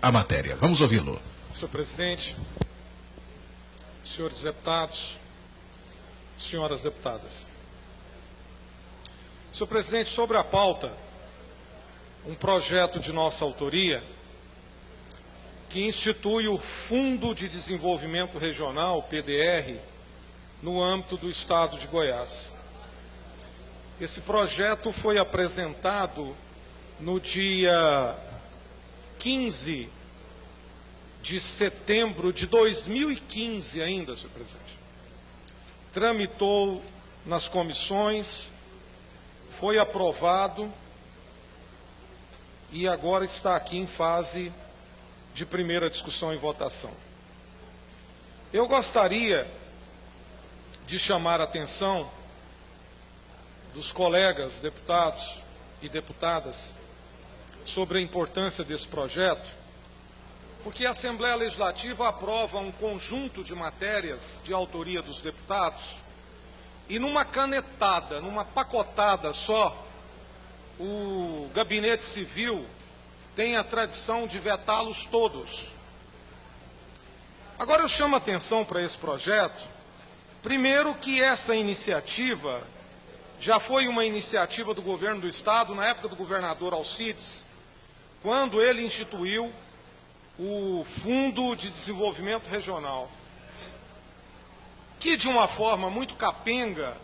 a matéria. Vamos ouvi-lo. Senhor presidente, senhores deputados, senhoras deputadas. Senhor presidente, sobre a pauta, um projeto de nossa autoria que institui o Fundo de Desenvolvimento Regional, PDR, no âmbito do Estado de Goiás. Esse projeto foi apresentado no dia 15 de setembro de 2015 ainda, senhor presidente. Tramitou nas comissões, foi aprovado e agora está aqui em fase de primeira discussão e votação. Eu gostaria de chamar a atenção dos colegas deputados e deputadas sobre a importância desse projeto, porque a Assembleia Legislativa aprova um conjunto de matérias de autoria dos deputados e numa canetada, numa pacotada só, o Gabinete Civil tem a tradição de vetá-los todos. Agora eu chamo a atenção para esse projeto, primeiro que essa iniciativa já foi uma iniciativa do governo do Estado, na época do governador Alcides, quando ele instituiu o Fundo de Desenvolvimento Regional, que de uma forma muito capenga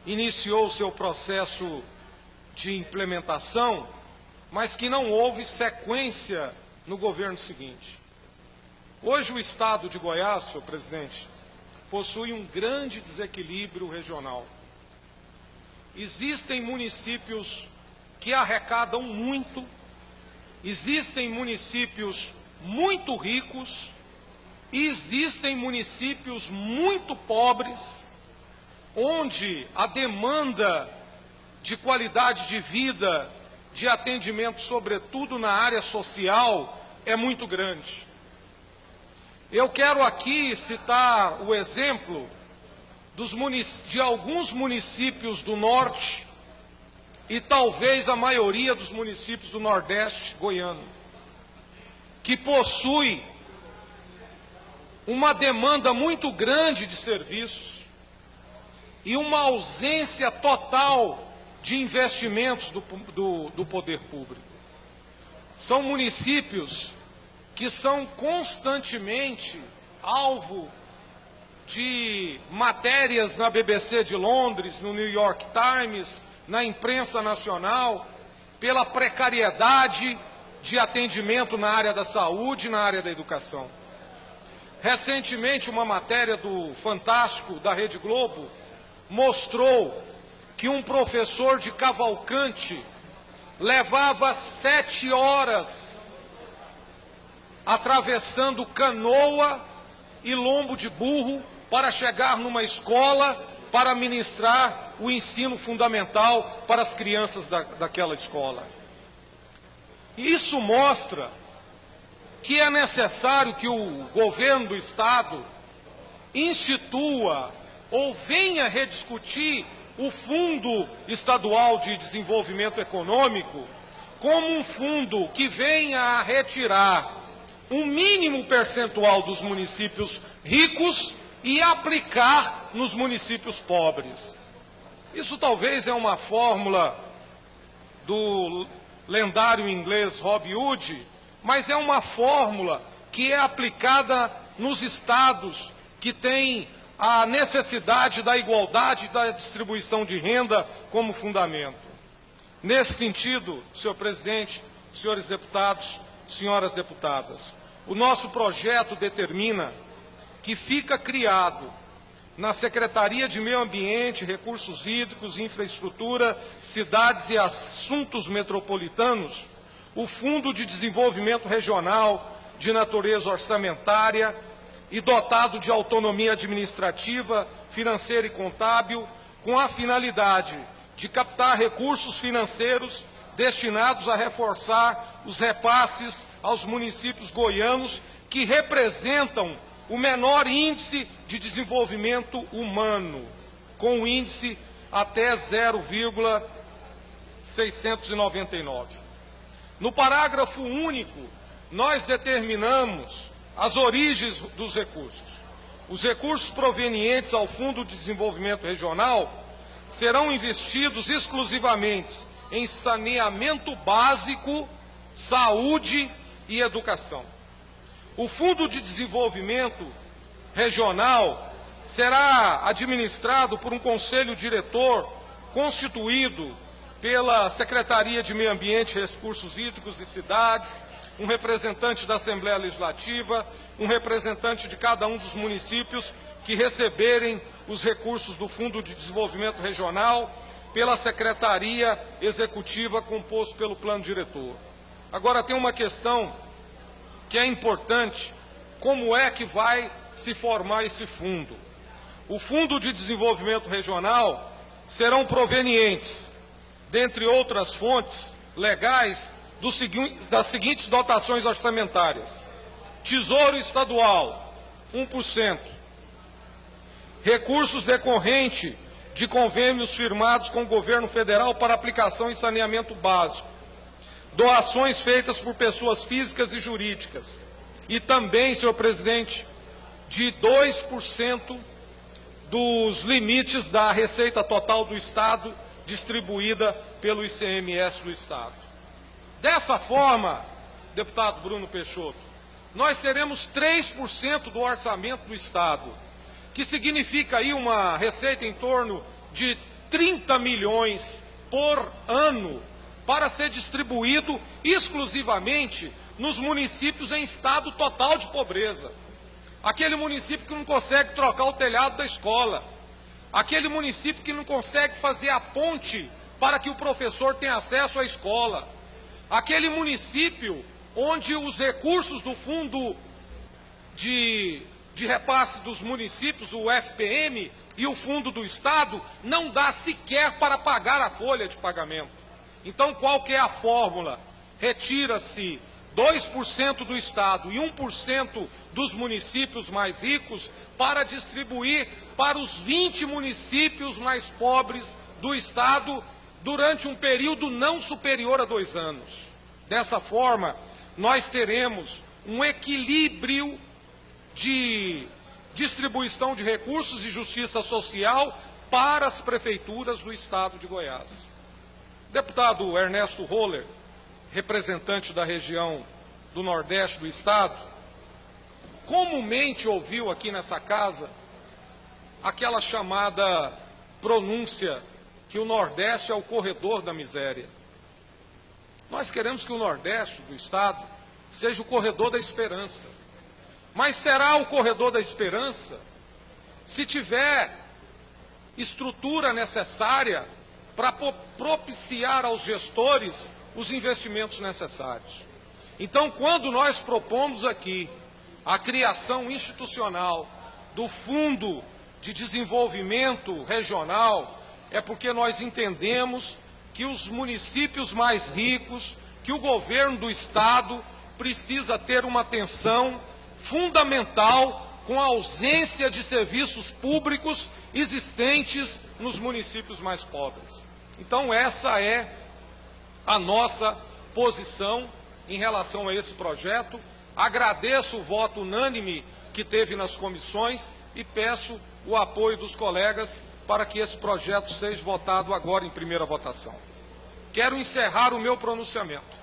iniciou o seu processo de implementação, mas que não houve sequência no governo seguinte. Hoje o Estado de Goiás, senhor presidente, possui um grande desequilíbrio regional. Existem municípios que arrecadam muito, existem municípios muito ricos e existem municípios muito pobres, onde a demanda de qualidade de vida, de atendimento, sobretudo na área social, é muito grande. Eu quero aqui citar o exemplo de alguns municípios do Norte e talvez a maioria dos municípios do Nordeste goiano, que possui uma demanda muito grande de serviços e uma ausência total de investimentos do poder público. São municípios que são constantemente alvo de matérias na BBC de Londres, no New York Times, na imprensa nacional, pela precariedade de atendimento na área da saúde e na área da educação. Recentemente, uma matéria do Fantástico, da Rede Globo, mostrou que um professor de Cavalcante levava 7 horas atravessando canoa e lombo de burro para chegar numa escola para ministrar o ensino fundamental para as crianças daquela escola. Isso mostra que é necessário que o governo do Estado institua ou venha rediscutir o Fundo Estadual de Desenvolvimento Econômico como um fundo que venha a retirar um mínimo percentual dos municípios ricos e aplicar nos municípios pobres. Isso talvez é uma fórmula do lendário inglês Robin Hood, mas é uma fórmula que é aplicada nos estados que têm a necessidade da igualdade e da distribuição de renda como fundamento. Nesse sentido, senhor presidente, senhores deputados, senhoras deputadas, o nosso projeto determina que fica criado na Secretaria de Meio Ambiente, Recursos Hídricos, Infraestrutura, Cidades e Assuntos Metropolitanos, o Fundo de Desenvolvimento Regional de natureza orçamentária e dotado de autonomia administrativa, financeira e contábil, com a finalidade de captar recursos financeiros destinados a reforçar os repasses aos municípios goianos que representam o menor índice de desenvolvimento humano, com o índice até 0,699. No parágrafo único nós determinamos as origens dos recursos. Os recursos provenientes ao Fundo de Desenvolvimento Regional serão investidos exclusivamente em saneamento básico, saúde e educação. O Fundo de Desenvolvimento Regional será administrado por um conselho diretor constituído pela Secretaria de Meio Ambiente e Recursos Hídricos e Cidades, um representante da Assembleia Legislativa, um representante de cada um dos municípios que receberem os recursos do Fundo de Desenvolvimento Regional, pela Secretaria Executiva composto pelo Plano Diretor. Agora tem uma questão que é importante: como é que vai se formar esse fundo? O Fundo de Desenvolvimento Regional serão provenientes, dentre outras fontes legais, das seguintes dotações orçamentárias: Tesouro Estadual, 1%. Recursos decorrentes de convênios firmados com o governo federal para aplicação em saneamento básico. Doações feitas por pessoas físicas e jurídicas. E também, senhor presidente, de 2% dos limites da receita total do Estado distribuída pelo ICMS do Estado. Dessa forma, deputado Bruno Peixoto, nós teremos 3% do orçamento do Estado, que significa aí uma receita em torno de 30 milhões por ano, para ser distribuído exclusivamente nos municípios em estado total de pobreza. Aquele município que não consegue trocar o telhado da escola, aquele município que não consegue fazer a ponte para que o professor tenha acesso à escola, aquele município onde os recursos do Fundo de Repasse dos Municípios, o FPM, e o Fundo do Estado, não dá sequer para pagar a folha de pagamento. Então, qual que é a fórmula? Retira-se 2% do Estado e 1% dos municípios mais ricos para distribuir para os 20 municípios mais pobres do Estado durante um período não superior a 2 anos. Dessa forma, nós teremos um equilíbrio de distribuição de recursos e justiça social para as prefeituras do Estado de Goiás. Deputado Ernesto Roller, representante da região do Nordeste do Estado, comumente ouviu aqui nessa casa aquela chamada pronúncia que o Nordeste é o corredor da miséria. Nós queremos que o Nordeste do Estado seja o corredor da esperança. Mas será o corredor da esperança se tiver estrutura necessária para propiciar aos gestores os investimentos necessários. Então, quando nós propomos aqui a criação institucional do Fundo de Desenvolvimento Regional, é porque nós entendemos que os municípios mais ricos, que o governo do Estado precisa ter uma atenção fundamental com a ausência de serviços públicos existentes nos municípios mais pobres. Então, essa é a nossa posição em relação a esse projeto. Agradeço o voto unânime que teve nas comissões e peço o apoio dos colegas para que esse projeto seja votado agora em primeira votação. Quero encerrar o meu pronunciamento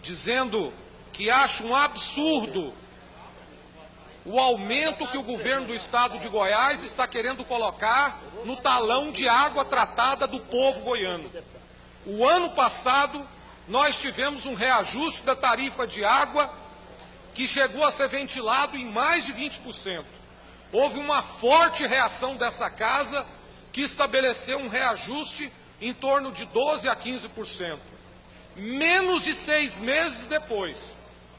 dizendo que acho um absurdo o aumento que o governo do Estado de Goiás está querendo colocar no talão de água tratada do povo goiano. O ano passado, nós tivemos um reajuste da tarifa de água que chegou a ser ventilado em mais de 20%. Houve uma forte reação dessa casa que estabeleceu um reajuste em torno de 12% a 15%. Menos de 6 meses depois,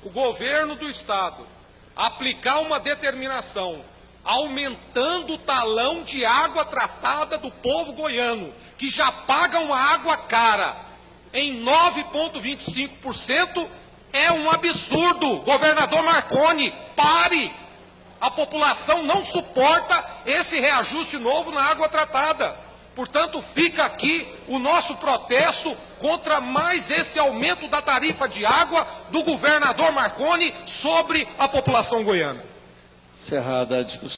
o governo do Estado aplicar uma determinação aumentando o talão de água tratada do povo goiano, que já paga uma água cara, em 9,25%, é um absurdo. Governador Marconi, pare! A população não suporta esse reajuste novo na água tratada. Portanto, fica aqui o nosso protesto contra mais esse aumento da tarifa de água do governador Marconi sobre a população goiana. Encerrada a discussão.